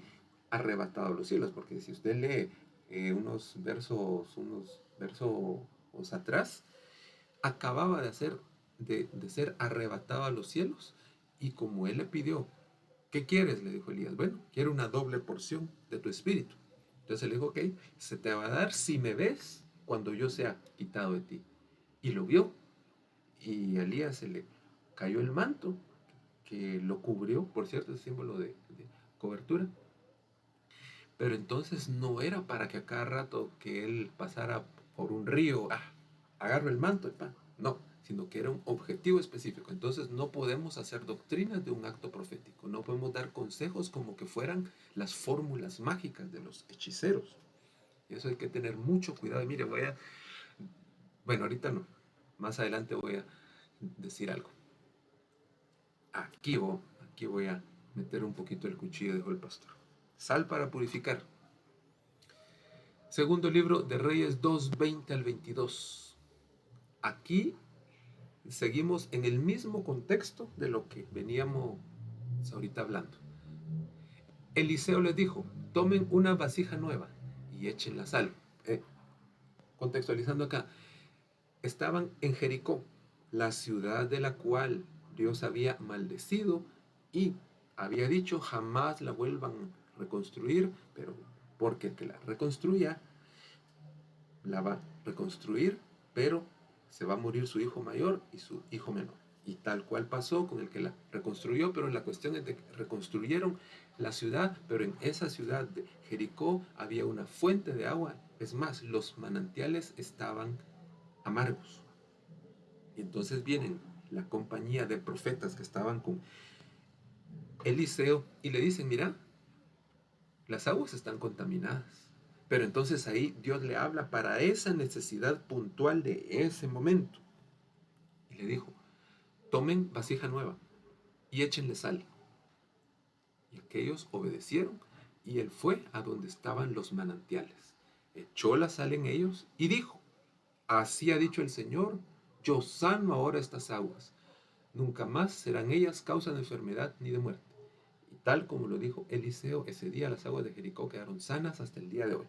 arrebatado a los cielos. Porque si usted lee unos versos atrás, acababa de ser arrebatado a los cielos, y como él le pidió: ¿qué quieres?, le dijo Elías. Bueno, quiero una doble porción de tu espíritu. Entonces le dijo: ok, se te va a dar si me ves cuando yo sea quitado de ti. Y lo vio, y a Elías se le cayó el manto que lo cubrió, por cierto, es símbolo de cobertura. Pero entonces no era para que a cada rato que él pasara por un río, agarro el manto, no, sino que era un objetivo específico. Entonces no podemos hacer doctrinas de un acto profético, no podemos dar consejos como que fueran las fórmulas mágicas de los hechiceros. Y eso hay que tener mucho cuidado. Y mire, bueno, ahorita no, más adelante voy a decir algo. Aquí voy a meter un poquito el cuchillo, dijo el pastor. Sal para purificar. Segundo libro de Reyes 2, 20 al 22. Aquí seguimos en el mismo contexto de lo que veníamos ahorita hablando. Eliseo les dijo: tomen una vasija nueva y echen la sal. Contextualizando acá, estaban en Jericó, la ciudad de la cual Dios había maldecido y había dicho jamás la vuelvan a reconstruir, pero porque el que la reconstruya la va a reconstruir, pero se va a morir su hijo mayor y su hijo menor. Y tal cual pasó con el que la reconstruyó, pero la cuestión es de que reconstruyeron la ciudad, pero en esa ciudad de Jericó había una fuente de agua. Es más, los manantiales estaban amargos. Y entonces vienen la compañía de profetas que estaban con Eliseo y le dicen, mira, las aguas están contaminadas. Pero entonces ahí Dios le habla para esa necesidad puntual de ese momento. Y le dijo, tomen vasija nueva y échenle sal. Y aquellos obedecieron y él fue a donde estaban los manantiales. Echó la sal en ellos y dijo, así ha dicho el Señor, yo sano ahora estas aguas. Nunca más serán ellas causa de enfermedad ni de muerte. Y tal como lo dijo Eliseo, ese día las aguas de Jericó quedaron sanas hasta el día de hoy.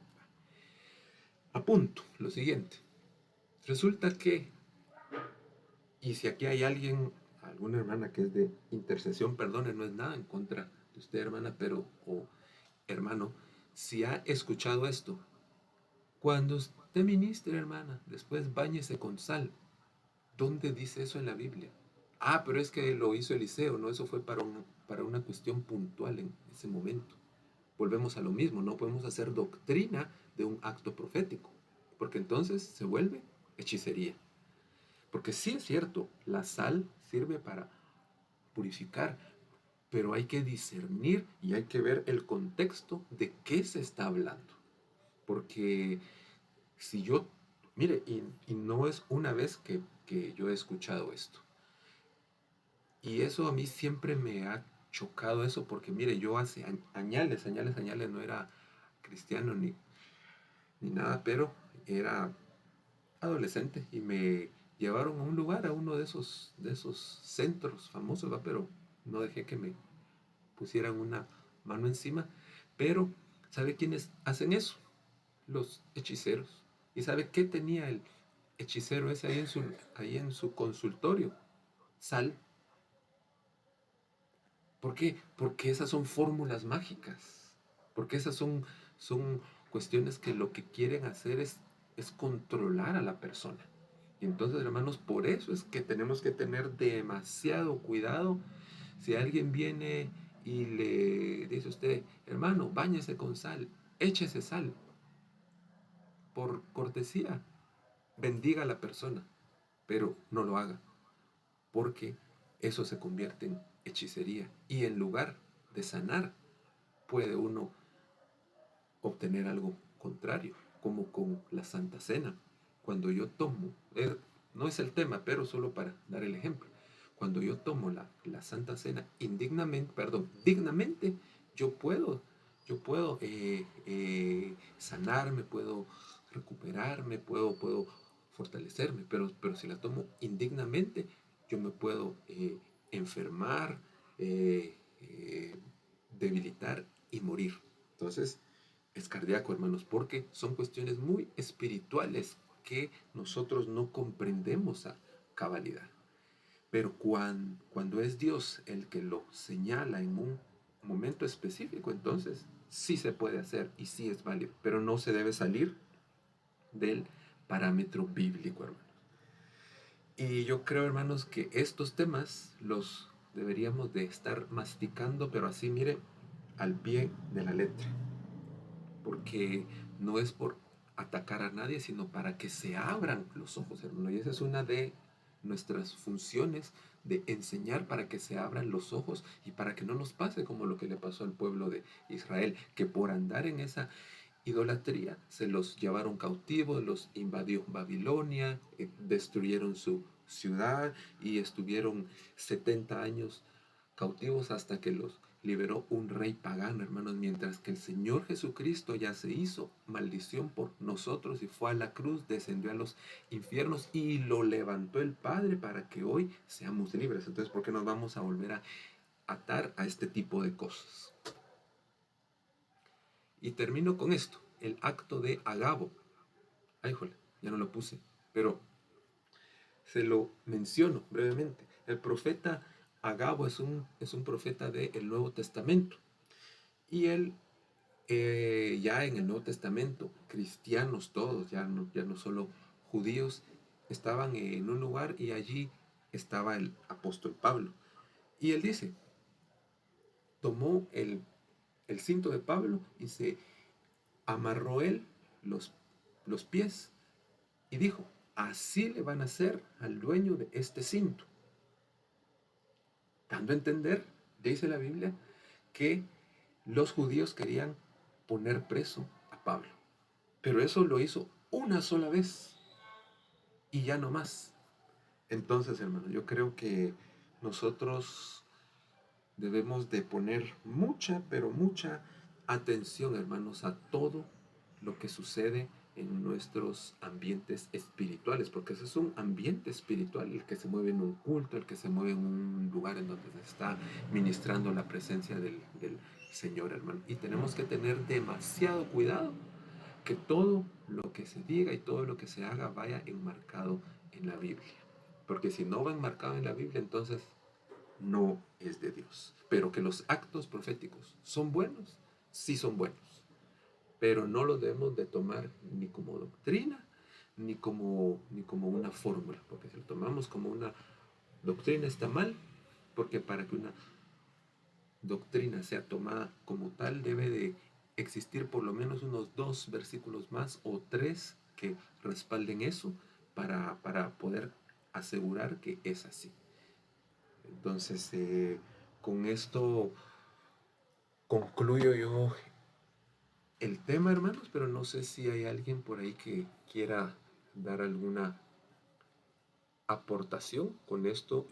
Apunto lo siguiente. Resulta que, y si aquí hay alguien, alguna hermana que es de intercesión, perdone, no es nada en contra de usted, hermana, pero, o hermano, si ha escuchado esto, cuando usted ministre, hermana, después báñese con sal. ¿Dónde dice eso en la Biblia? Ah, pero es que lo hizo Eliseo, no, eso fue para una cuestión puntual en ese momento. Volvemos a lo mismo, no podemos hacer doctrina de un acto profético, porque entonces se vuelve hechicería. Porque sí es cierto, la sal sirve para purificar, pero hay que discernir y hay que ver el contexto de qué se está hablando. Porque si yo, mire, y no es una vez que yo he escuchado esto. Y eso a mí siempre me ha chocado eso, porque mire, yo hace añales no era cristiano ni nada, pero era adolescente y me llevaron a un lugar, a uno de esos centros famosos, ¿va? Pero no dejé que me pusieran una mano encima. Pero, ¿sabe quiénes hacen eso? Los hechiceros. ¿Y sabe qué tenía el hechicero ese ahí en su consultorio? Sal. ¿Por qué? Porque esas son fórmulas mágicas. Porque esas son cuestiones que lo que quieren hacer es controlar a la persona. Y entonces, hermanos, por eso es que tenemos que tener demasiado cuidado. Si alguien viene y le dice a usted, hermano, báñese con sal, échese sal, por cortesía, bendiga a la persona, pero no lo haga, porque eso se convierte en hechicería. Y en lugar de sanar, puede uno obtener algo contrario, como con la Santa Cena. Cuando yo tomo, no es el tema, pero solo para dar el ejemplo, cuando yo tomo la Santa Cena dignamente, yo puedo sanarme, puedo recuperarme, puedo fortalecerme, pero si la tomo indignamente, yo me puedo enfermar, debilitar y morir. Entonces, es cardíaco, hermanos, porque son cuestiones muy espirituales que nosotros no comprendemos a cabalidad. Pero cuando es Dios el que lo señala en un momento específico, entonces sí se puede hacer y sí es válido, pero no se debe salir del parámetro bíblico, hermanos. Y yo creo, hermanos, que estos temas los deberíamos de estar masticando, pero así, mire, al pie de la letra. Porque no es por atacar a nadie, sino para que se abran los ojos, hermano. Y esa es una de nuestras funciones, de enseñar para que se abran los ojos y para que no nos pase como lo que le pasó al pueblo de Israel, que por andar en esa idolatría se los llevaron cautivos, los invadió Babilonia, destruyeron su ciudad y estuvieron 70 años cautivos hasta que los liberó un rey pagano, hermanos, mientras que el Señor Jesucristo ya se hizo maldición por nosotros y fue a la cruz, descendió a los infiernos y lo levantó el Padre para que hoy seamos libres. Entonces, ¿por qué nos vamos a volver a atar a este tipo de cosas? Y termino con esto. el acto de Agabo. Ay, jole, ya no lo puse, pero se lo menciono brevemente. El profeta Agabo es un profeta del Nuevo Testamento. Y él, ya en el Nuevo Testamento, cristianos todos, ya no solo judíos, estaban en un lugar y allí estaba el apóstol Pablo. Y él dice, tomó el cinto de Pablo y se amarró él los pies y dijo, así le van a hacer al dueño de este cinto. Dando a entender, dice la Biblia, que los judíos querían poner preso a Pablo. Pero eso lo hizo una sola vez y ya no más. Entonces, hermano, yo creo que nosotros debemos de poner mucha, pero mucha atención, hermanos, a todo lo que sucede en nuestros ambientes espirituales, porque ese es un ambiente espiritual, el que se mueve en un culto, el que se mueve en un lugar en donde se está ministrando la presencia del Señor, hermano. Y tenemos que tener demasiado cuidado que todo lo que se diga y todo lo que se haga vaya enmarcado en la Biblia. Porque si no va enmarcado en la Biblia, entonces no es de Dios. Pero que los actos proféticos son buenos, sí son buenos. Pero no los debemos de tomar ni como doctrina, ni como una fórmula. Porque si lo tomamos como una doctrina está mal, porque para que una doctrina sea tomada como tal debe de existir por lo menos unos 2 versículos más o 3 que respalden eso para poder asegurar que es así. Entonces, con esto concluyo yo el tema, hermanos, pero no sé si hay alguien por ahí que quiera dar alguna aportación con esto.